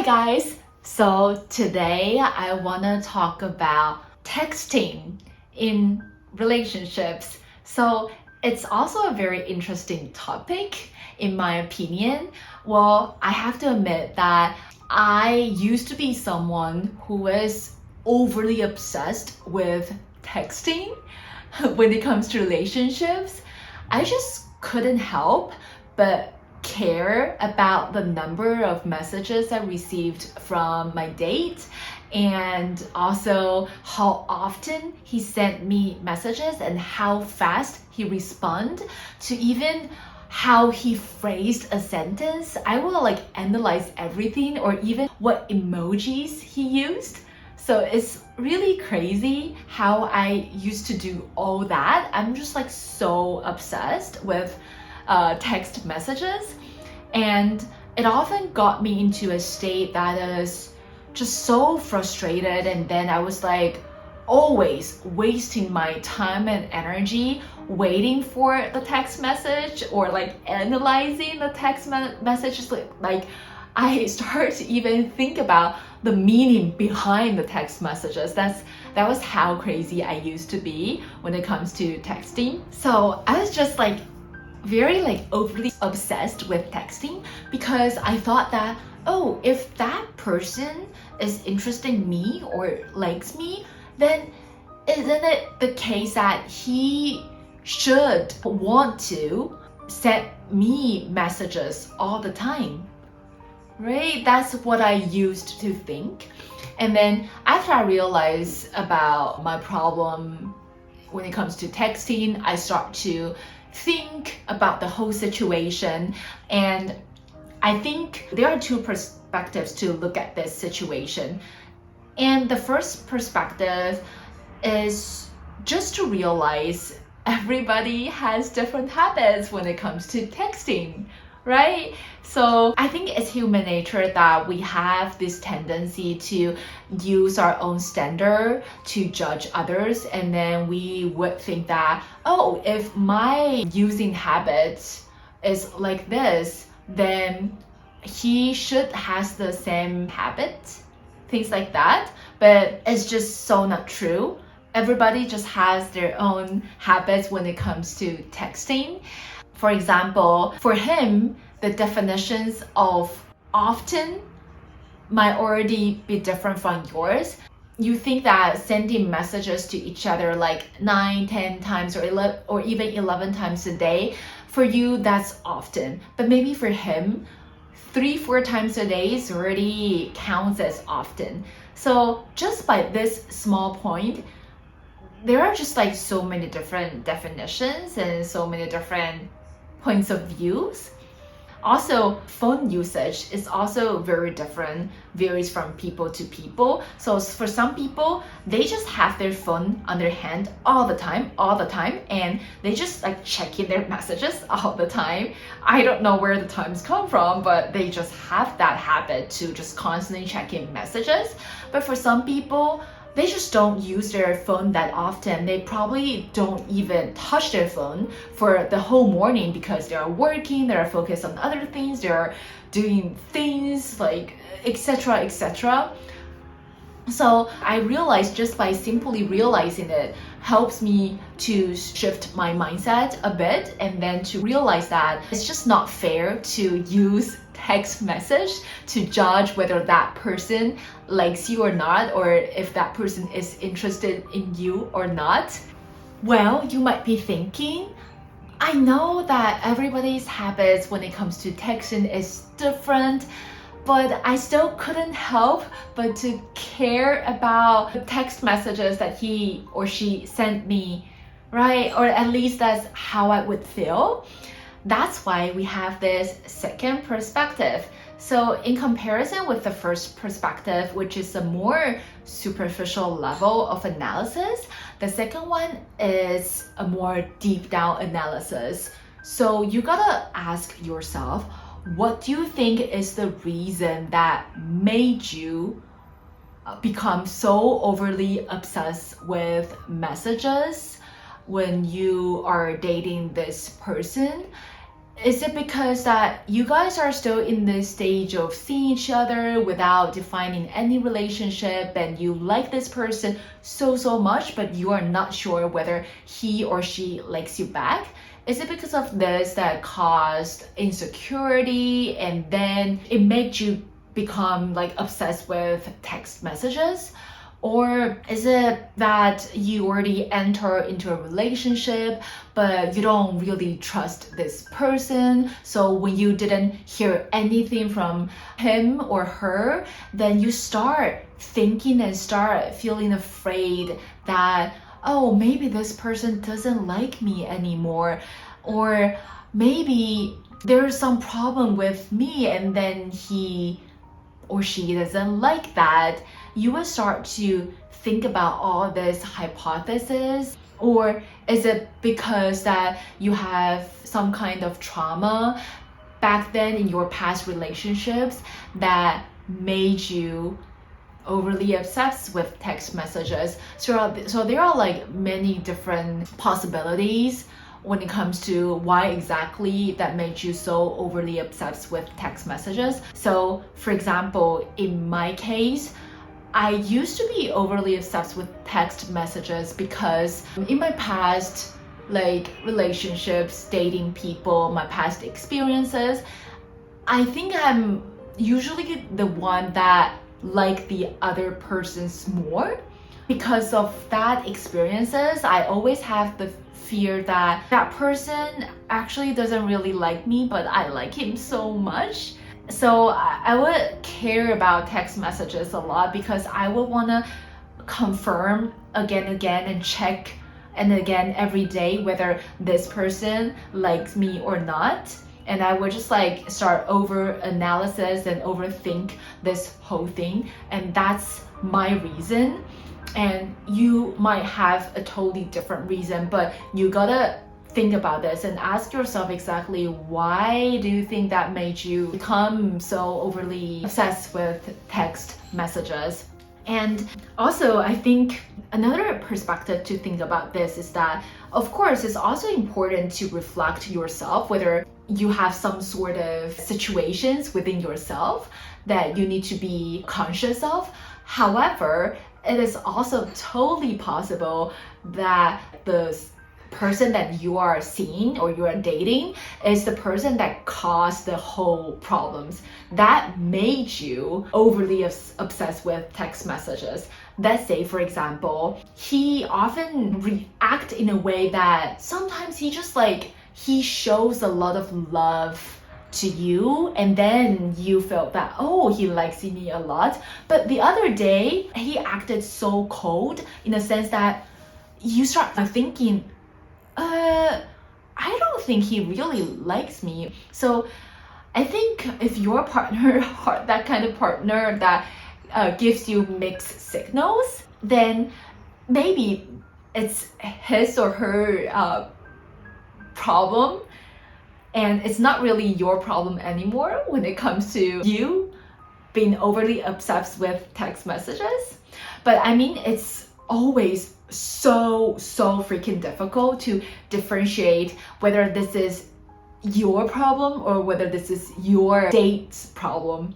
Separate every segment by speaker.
Speaker 1: Hi guys! So today I want to talk about texting in relationships. So it's also a very interesting topic in my opinion. Well, I have to admit that I used to be someone who is overly obsessed with texting when it comes to relationships. I just couldn't help but care about the number of messages I received from my date and also how often he sent me messages and how fast he responded to even how he phrased a sentence. I will analyze everything or even what emojis he used. So it's really crazy how I used to do all that. I'm just so obsessed with text messages, and it often got me into a state that is just so frustrated, and then I was always wasting my time and energy waiting for the text message or analyzing the text messages. I start to even think about the meaning behind the text messages. That was how crazy I used to be when it comes to texting. So I was just very overly obsessed with texting because I thought that, oh, if that person is interested in me or likes me, then isn't it the case that he should want to send me messages all the time, right? That's what I used to think. And then after I realized about my problem when it comes to texting, I start to think about the whole situation. And I think there are two perspectives to look at this situation. And the first perspective is just to realize everybody has different habits when it comes to texting, right? So I think it's human nature that we have this tendency to use our own standard to judge others, and then we would think that, oh, if my using habits is like this, then he should has the same habit, things like that. But it's just so not true. Everybody just has their own habits when it comes to texting. For example, for him, the definitions of often might already be different from yours. You think that sending messages to each other 9, 10 times or even 11 times a day, for you that's often. But maybe for him, 3, 4 times a day is already counts as often. So just by this small point, there are just so many different definitions and so many different points of views. Also, phone usage is also very different, varies from people to people. So for some people, they just have their phone on their hand all the time, and they just checking their messages all the time. I don't know where the times come from, but they just have that habit to just constantly checking messages. But for some people, they just don't use their phone that often. They probably don't even touch their phone for the whole morning because they are working, they are focused on other things, they are doing things etc., etc. So I realized just by simply realizing it helps me to shift my mindset a bit, and then to realize that it's just not fair to use text message to judge whether that person likes you or not, or if that person is interested in you or not. Well, you might be thinking, I know that everybody's habits when it comes to texting is different, but I still couldn't help but to care about the text messages that he or she sent me, right? Or at least that's how I would feel. That's why we have this second perspective. So in comparison with the first perspective, which is a more superficial level of analysis, the second one is a more deep down analysis. So you gotta ask yourself, what do you think is the reason that made you become so overly obsessed with messages when you are dating this person? Is it because that you guys are still in this stage of seeing each other without defining any relationship and you like this person so much, but you are not sure whether he or she likes you back? Is it because of this that caused insecurity and then it made you become like obsessed with text messages? Or is it that you already enter into a relationship, but you don't really trust this person? So when you didn't hear anything from him or her, then you start thinking and start feeling afraid that, oh, maybe this person doesn't like me anymore. Or maybe there's some problem with me and then he or she doesn't like that. You will start to think about all this hypothesis. Or is it because that you have some kind of trauma back then in your past relationships that made you overly obsessed with text messages? So there are like many different possibilities when it comes to why exactly that made you so overly obsessed with text messages. So for example, in my case, I used to be overly obsessed with text messages because in my past like relationships, dating people, my past experiences, I think I'm usually the one that like the other person's more. Because of that experiences, I always have the fear that that person actually doesn't really like me, but I like him so much. So I would care about text messages a lot because I would want to confirm again and again and check and again every day whether this person likes me or not. And I would just like start over analysis and overthink this whole thing. And that's my reason. And you might have a totally different reason, but you gotta think about this and ask yourself exactly why do you think that made you become so overly obsessed with text messages. And also, I think another perspective to think about this is that, of course, it's also important to reflect yourself whether you have some sort of situations within yourself that you need to be conscious of. However, it is also totally possible that the person that you are seeing or you are dating is the person that caused the whole problems that made you overly obsessed with text messages. Let's say, for example, he often react in a way that sometimes he shows a lot of love to you and then you felt that, oh, he likes me a lot, but the other day he acted so cold in the sense that you start thinking, I don't think he really likes me. So I think if your partner that kind of partner that gives you mixed signals, then maybe it's his or her problem, and it's not really your problem anymore when it comes to you being overly obsessed with text messages. But I mean, it's always so freaking difficult to differentiate whether this is your problem or whether this is your date's problem.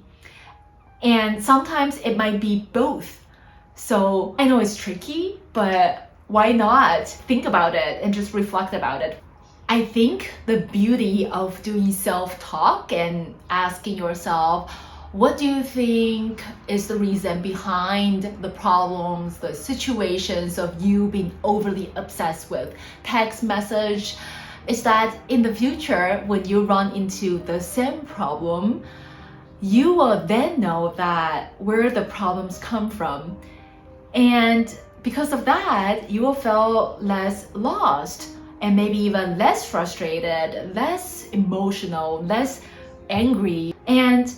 Speaker 1: And sometimes it might be both. So I know it's tricky, but why not think about it and just reflect about it? I think the beauty of doing self-talk and asking yourself, what do you think is the reason behind the problems, the situations of you being overly obsessed with text message, is that in the future, when you run into the same problem, you will then know that where the problems come from. And because of that, you will feel less lost and maybe even less frustrated, less emotional, less angry. And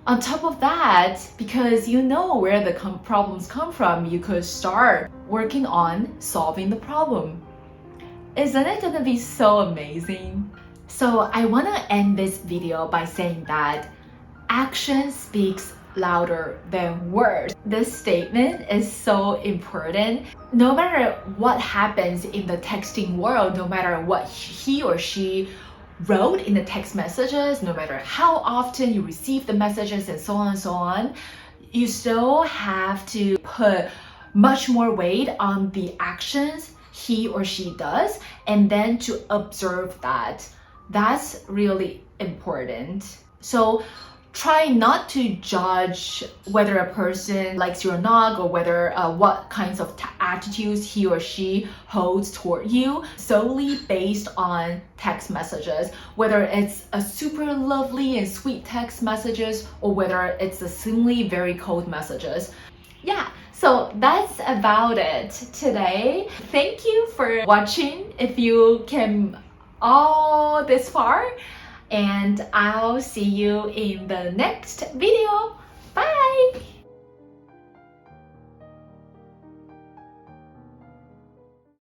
Speaker 1: on top of that, because you know where the problems come from, you could start working on solving the problem. Isn't it gonna be so amazing? So I wanna end this video by saying that action speaks louder than words. This statement is so important. No matter what happens in the texting world, no matter what he or she wrote in the text messages, no matter how often you receive the messages and so on, you still have to put much more weight on the actions he or she does, and then to observe that. That's really important. So try not to judge whether a person likes you or not, or whether what kinds of attitudes he or she holds toward you solely based on text messages, whether it's a super lovely and sweet text messages or whether it's a simply very cold messages. Yeah, so that's about it today. Thank you for watching if you came all this far, and I'll see you in the next video. Bye!